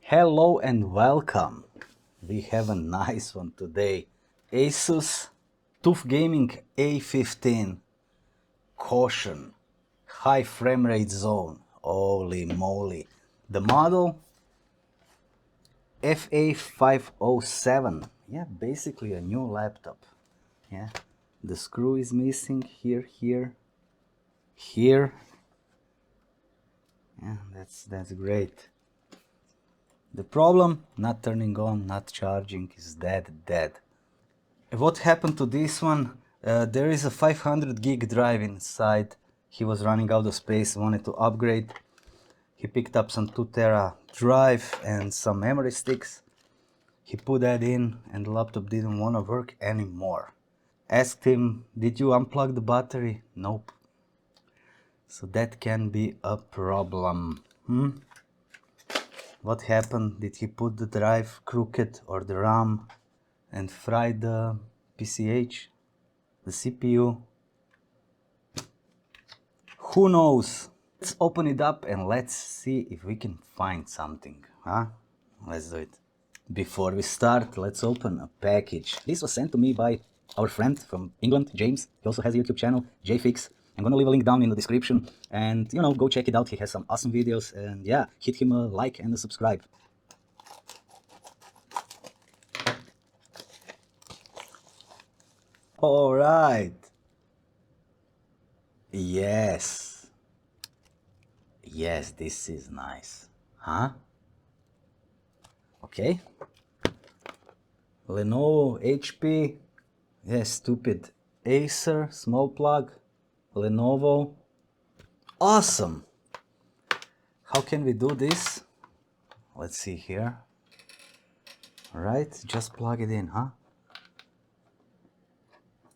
Hello and welcome. We have a nice one today. Asus TUF Gaming A15. Caution. High frame rate zone. Holy moly. The model FA507. Yeah, basically a new laptop. Yeah. The screw is missing here, here. Yeah, that's great. The problem, not turning on, not charging, is dead. What happened to this one? There is a 500 gig drive inside. He was running out of space, wanted to upgrade. He picked up some 2 tera drive and some memory sticks. He put that in and the laptop didn't want to work anymore. Asked him, did you unplug the battery? Nope. So that can be a problem. What happened? Did he put the drive crooked or the RAM and fry the PCH, the CPU? Who knows? Let's open it up and let's see if we can find something, huh? Let's do it. Before we start, let's open a package. This was sent to me by our friend from England, James. He also has a YouTube channel, JFIXX. I'm gonna leave a link down in the description and, you know, go check it out. He has some awesome videos and yeah, hit him a like and a subscribe. All right. Yes. Yes, this is nice. Huh? Okay. Lenovo, HP. Yes, stupid. Acer, small plug. Lenovo. Awesome. How can we do this? Let's see here. All right, just plug it in, huh?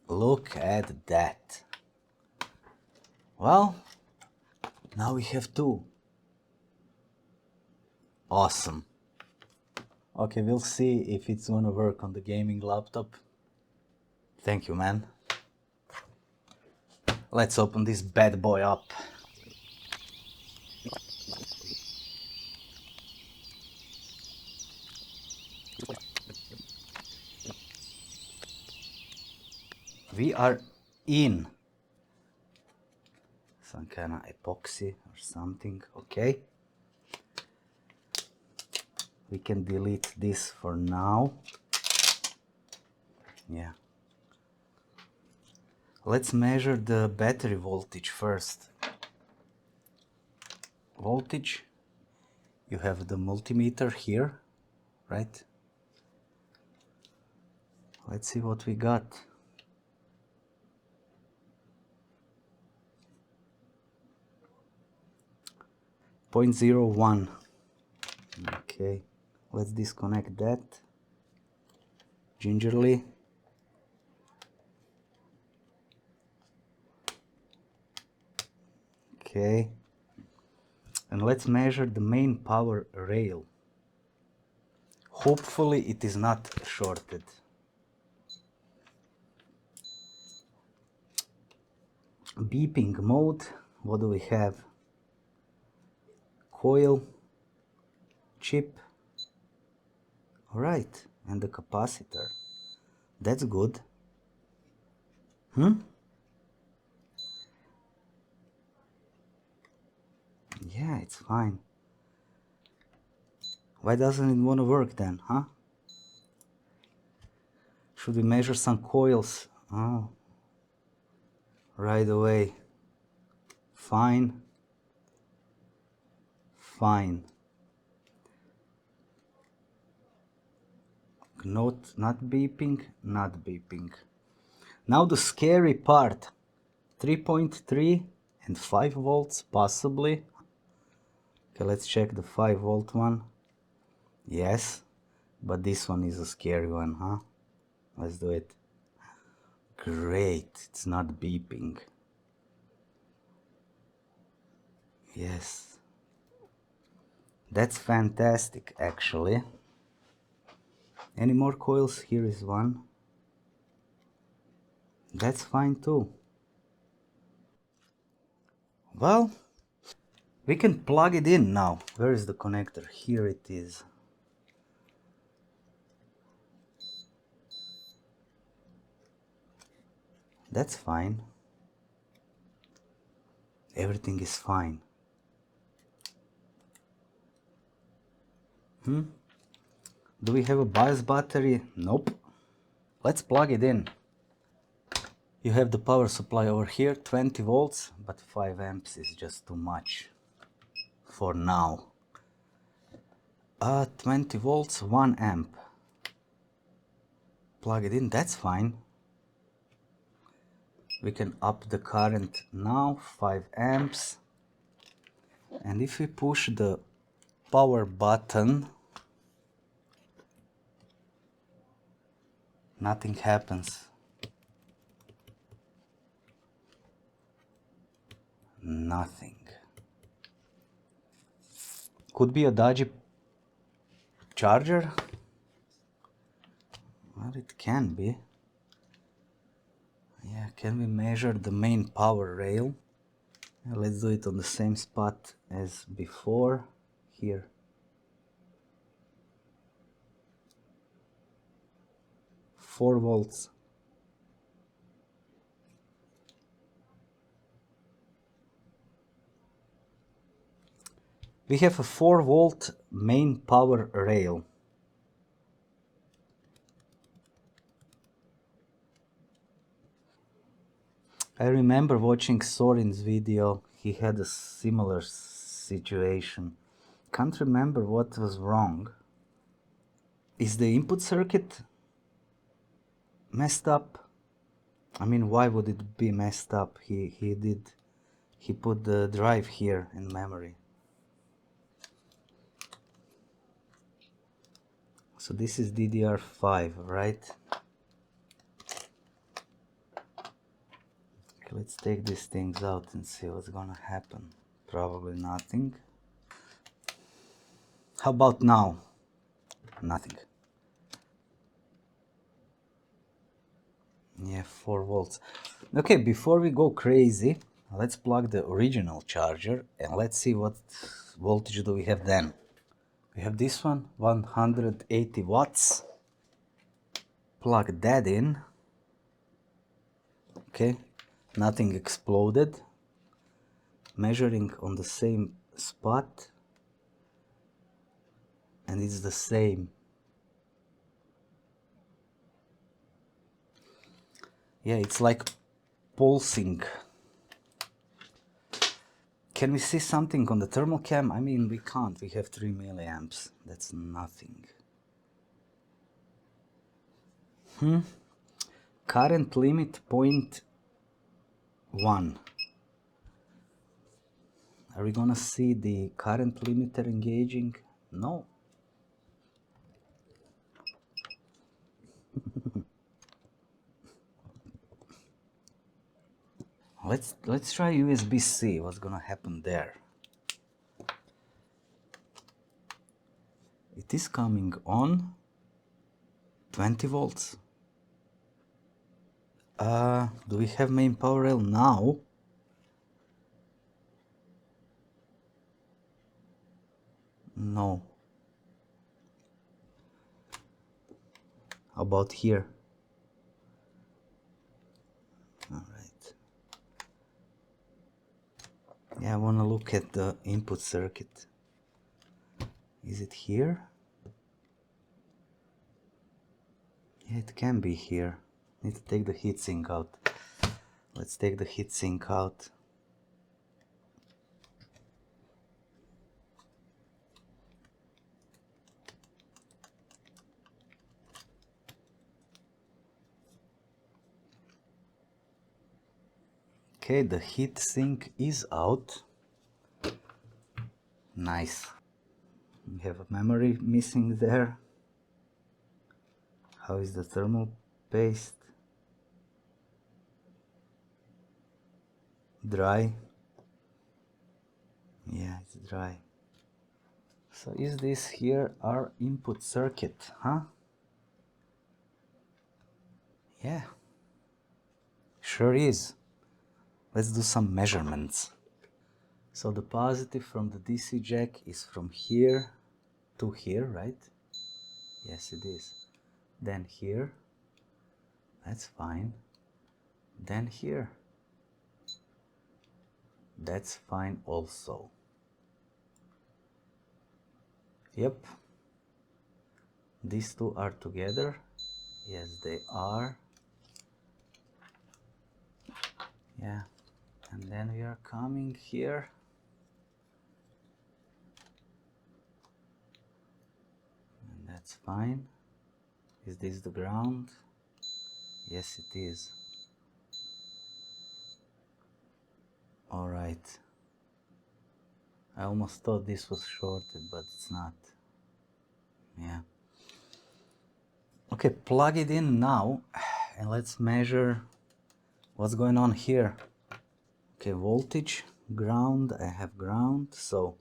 Look at that. Well, now we have 2. Awesome. Okay, we'll see if it's gonna work on the gaming laptop. Thank you, man. Let's open this bad boy up. We are in some kind of epoxy or something. Okay. We can delete this for now. Yeah. Let's measure the battery voltage first. Voltage. You have the multimeter here, right? Let's see what we got. .01. Okay, let's disconnect that gingerly. Okay, and let's measure the main power rail. Hopefully it is not shorted. Beeping mode, what do we have? Coil, chip. All right, and the capacitor. That's good. Yeah, it's fine. Why doesn't it want to work then, huh? Should we measure some coils? Oh, right away. Fine. Fine. Not beeping, not beeping. Now the scary part. 3.3 and 5 volts possibly. Okay, let's check the 5 volt one. Yes, but this one is a scary one, huh? Let's do it. Great, it's not beeping. Yes. That's fantastic, actually. Any more coils? Here is one. That's fine too. Well, we can plug it in now. Where is the connector? Here it is. That's fine. Everything is fine. Do we have a BIOS battery? Nope. Let's plug it in. You have the power supply over here, 20 volts, but 5 amps is just too much for now. 20 volts, 1 amp. Plug it in, that's fine. We can up the current now, 5 amps. And if we push the power button, nothing happens. Nothing. Could be a dodgy charger. Well, it can be. Yeah, can we measure the main power rail? Let's do it on the same spot as before. Here. Four volts. We have a 4 volt main power rail. I remember watching Sorin's video. He had a similar situation. Can't remember what was wrong. Is the input circuit messed up? I mean, why would it be messed up? He put the drive here in memory. So this is DDR5, right? Okay, let's take these things out and see what's gonna happen. Probably nothing. How about now? Nothing. Yeah, 4 volts. Okay, before we go crazy, let's plug the original charger and let's see what voltage do we have then. We have this one, 180 watts. Plug that in. Okay, nothing exploded. Measuring on the same spot. And it's the same. Yeah, it's like pulsing. Can we see something on the thermal cam? I mean, we can't. We have 3 milliamps. That's nothing. Current limit 0.1. Are we gonna see the current limiter engaging? No. Let's try USB-C. What's gonna happen there? It is coming on 20 volts. Do we have main power rail now? No. How about here? All right. Yeah, I want to look at the input circuit. Is it here? Yeah, it can be here. Need to take the heatsink out. Let's take the heatsink out. Okay, the heatsink is out. Nice. We have a memory missing there. How is the thermal paste? Dry. Yeah, it's dry. So is this here our input circuit, huh? Yeah, sure is. Let's do some measurements. So the positive from the DC jack is from here to here, right? Yes, it is. Then here, that's fine. Then here, that's fine also. Yep, these two are together. Yes, they are. Yeah, and then we are coming here. And that's fine. Is this the ground? Yes, it is. All right. I almost thought this was shorted, but it's not. Yeah. Okay, plug it in now and let's measure what's going on here. Okay, voltage, ground, I have ground, so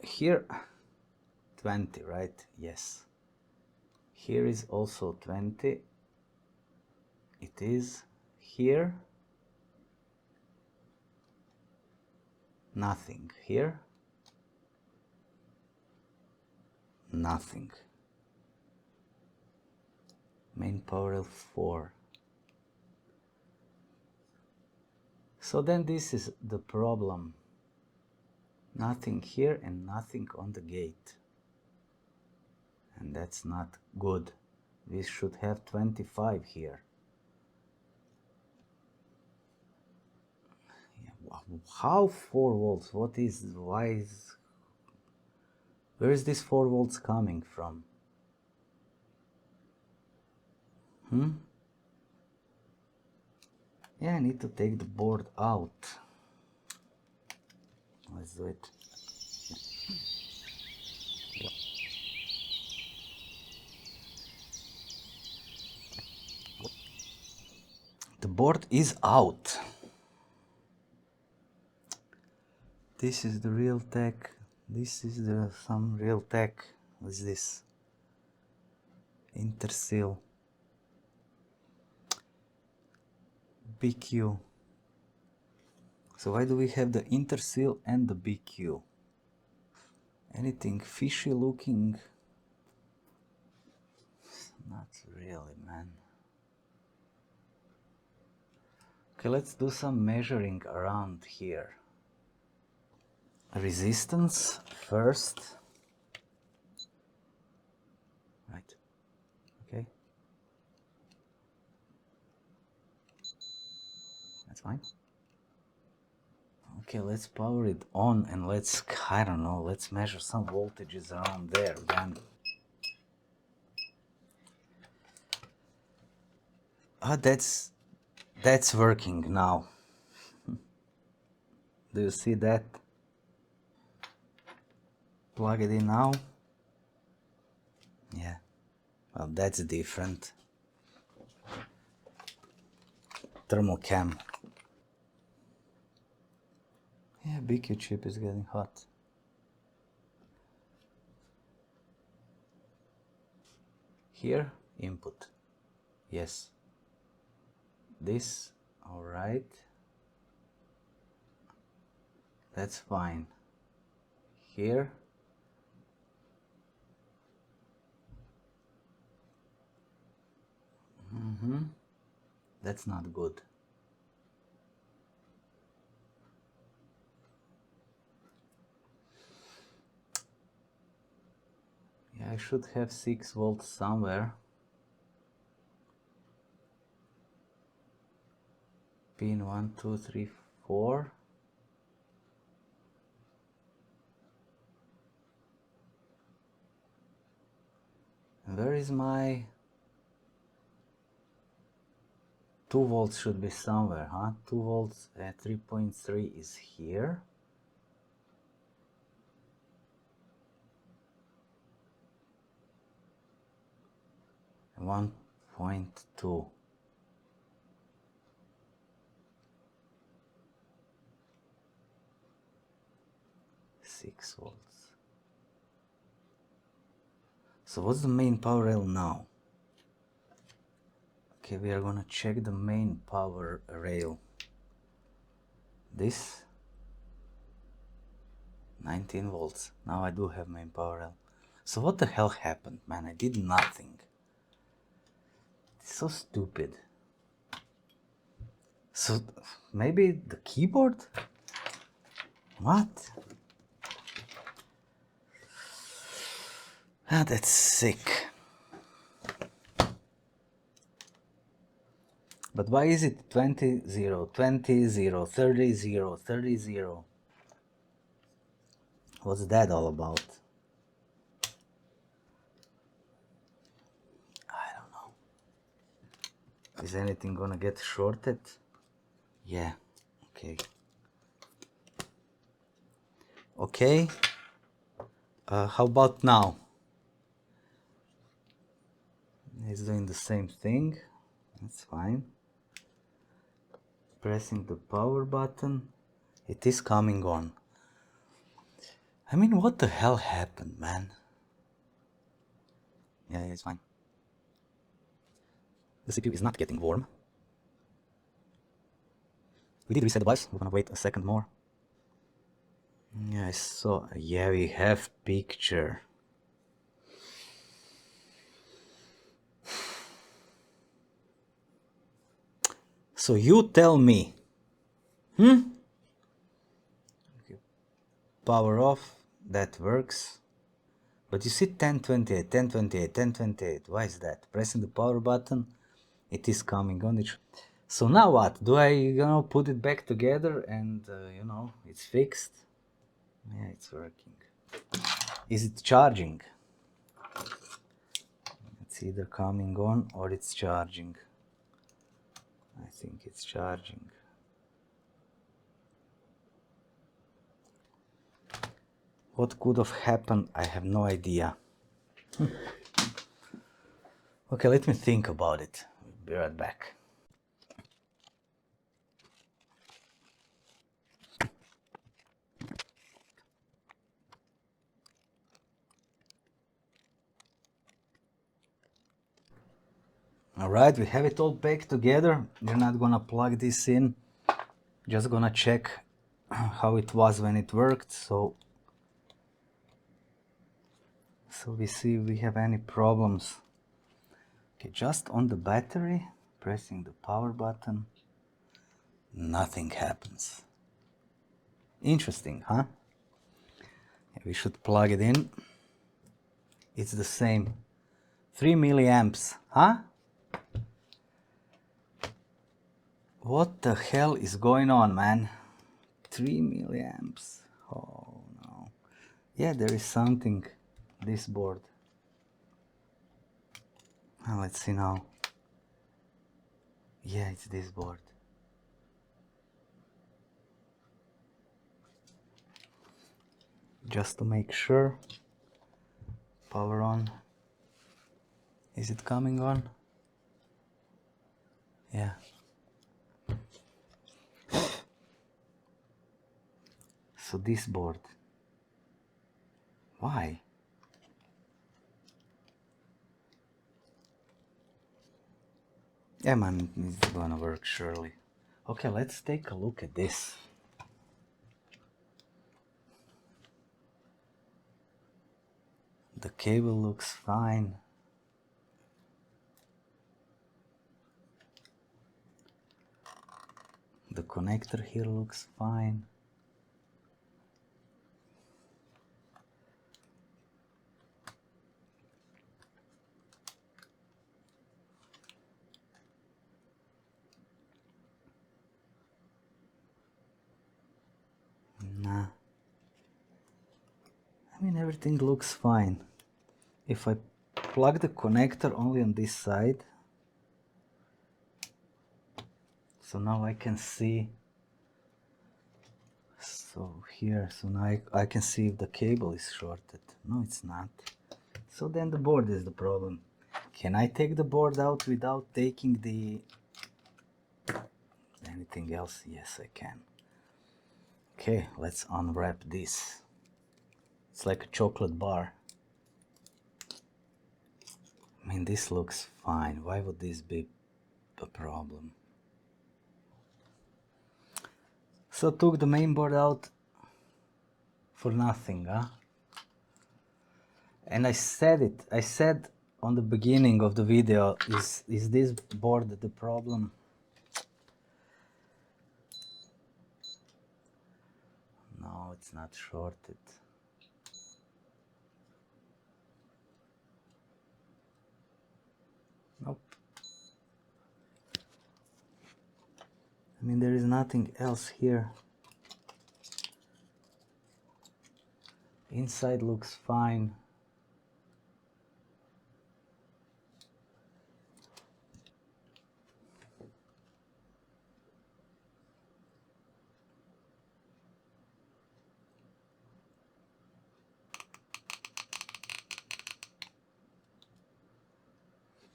here 20, right? Yes. Here is also 20. It is here. Nothing. Here. Nothing. Main power L4. So then this is the problem. Nothing here and nothing on the gate. And that's not good. We should have 25 here. How 4 volts? What is, why is, where is this 4 volts coming from? Yeah, I need to take the board out. Let's do it. The board is out. This is the real tech. This is the some real tech. What's this? Interseal. BQ. So why do we have the interseal and the BQ? Anything fishy looking? Not really, man. Okay, let's do some measuring around here. Resistance first. Right. Okay. That's fine. Okay, let's power it on and let's, I don't know, let's measure some voltages around there then. Ah, that's working now. Do you see that? Plug it in now. Yeah, well, that's different. Thermal cam. Yeah, BQ chip is getting hot. Here, input. Yes. This, alright. That's fine. Here. That's not good. Yeah, I should have 6 volts somewhere. Pin 1, 2, 3, 4. And where is my 2 volts should be somewhere, huh? 2 volts at 3.3 is here. And 1.2. Six volts. So what's the main power rail now? Okay, we are gonna check the main power rail. This 19 volts. Now I do have main power rail. So what the hell happened, man? I did nothing. It's so stupid. So maybe the keyboard? What? Ah, that's sick. But why is it 20, 0, 20, 0, 30, 0, 30, 0? What's that all about? I don't know. Is anything gonna get shorted? Yeah, okay. Okay. How about now? It's doing the same thing. That's fine. Pressing the power button. It is coming on. I mean, what the hell happened, man? Yeah, it's fine. The CPU is not getting warm. We did reset the BIOS. We're gonna wait a second more. Yeah, I saw. Yeah, we have picture. So you tell me. Okay. Power off. That works. But you see 1028, 1028, 1028. Why is that? Pressing the power button, it is coming on. So now what? Do I, put it back together and, it's fixed? Yeah, it's working. Is it charging? It's either coming on or it's charging. I think it's charging. What could have happened? I have no idea. Okay, let me think about it. Be right back. Alright, we have it all back together. We're not gonna plug this in. Just gonna check how it was when it worked. So we see if we have any problems. Okay, just on the battery, pressing the power button, nothing happens. Interesting, huh? We should plug it in. It's the same. 3 milliamps, huh? What the hell is going on, man? 3 milliamps. Oh no. Yeah, there is something. This board. Let's see now. Yeah, it's this board. Just to make sure. Power on. Is it coming on? Yeah. So this board. Why? Yeah, man, it's gonna work surely. Okay, let's take a look at this. The cable looks fine. The connector here looks fine. Nah. I mean, everything looks fine. If I plug the connector only on this side, so now I can see. So here, so now I can see if the cable is shorted. No, it's not. So then the board is the problem. Can I take the board out without taking anything else? Yes, I can. Okay, let's unwrap this. It's like a chocolate bar. I mean, this looks fine. Why would this be a problem? So took the main board out for nothing, huh? And I said on the beginning of the video, is this board the problem? No, it's not shorted. Nope. I mean, there is nothing else here. Inside looks fine.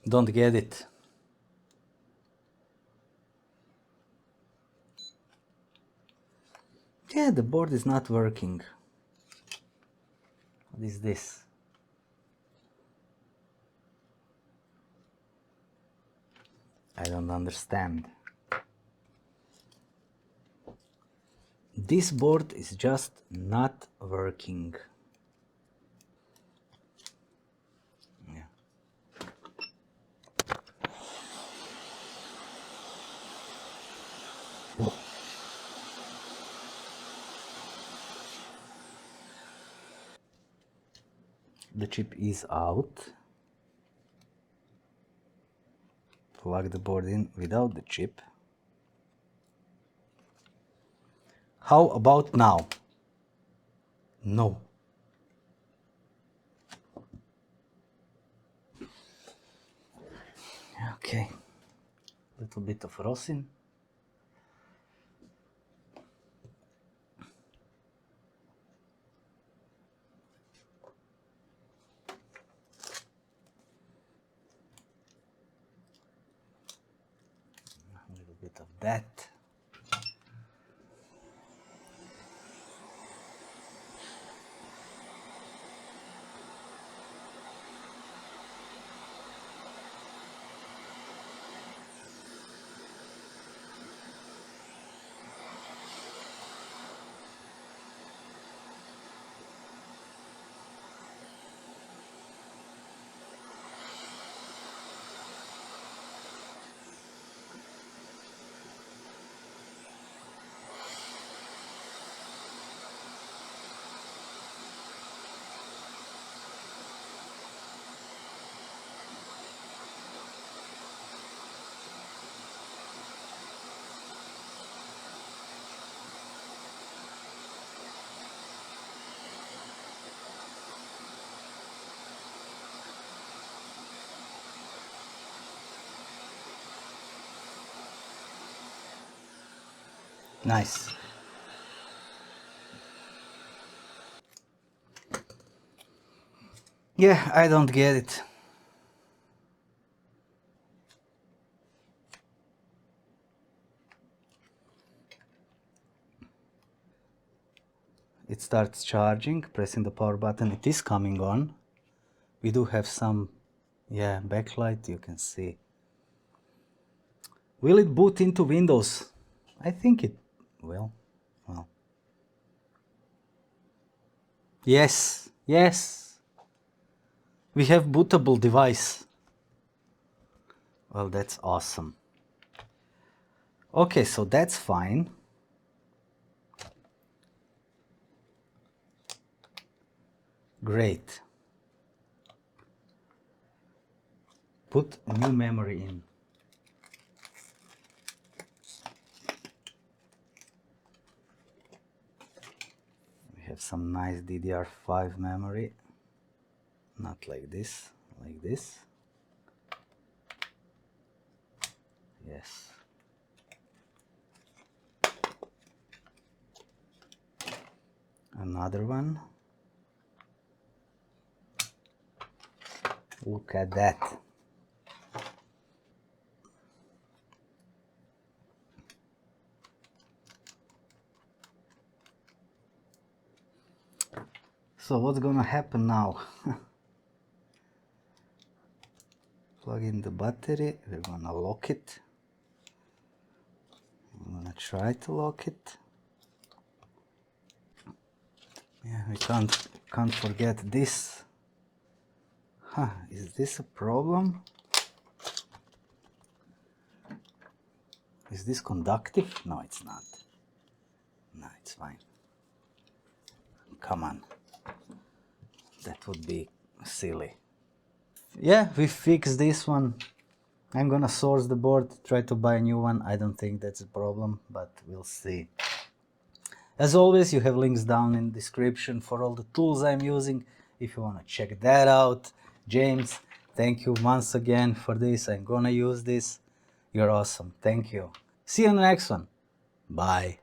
Don't get it. Yeah, the board is not working. What is this? I don't understand. This board is just not working. Yeah. The chip is out. Plug the board in without the chip. How about now? No. Okay. Little bit of rosin. A little bit of that. Nice. Yeah, I don't get it. It starts charging, pressing the power button. It is coming on. We do have some, yeah, backlight, you can see. Will it boot into Windows? I think it will. Well. Yes, yes. We have bootable device. Well, that's awesome. Okay, so that's fine. Great. Put a new memory in. We have some nice DDR5 memory. Not like this, like this. Yes. Another one. Look at that. So what's gonna happen now? Plug in the battery, we're gonna lock it. I'm gonna try to lock it. Yeah, we can't forget this Is this a problem? Is this conductive? No, it's not. No, it's fine. Come on. That would be silly. Yeah, we fixed this one. I'm gonna source the board, try to buy a new one. I don't think that's a problem, but we'll see. As always, you have links down in the description for all the tools I'm using if you want to check that out. James, thank you once again for this. I'm gonna use this. You're awesome. Thank you. See you on the next one. Bye.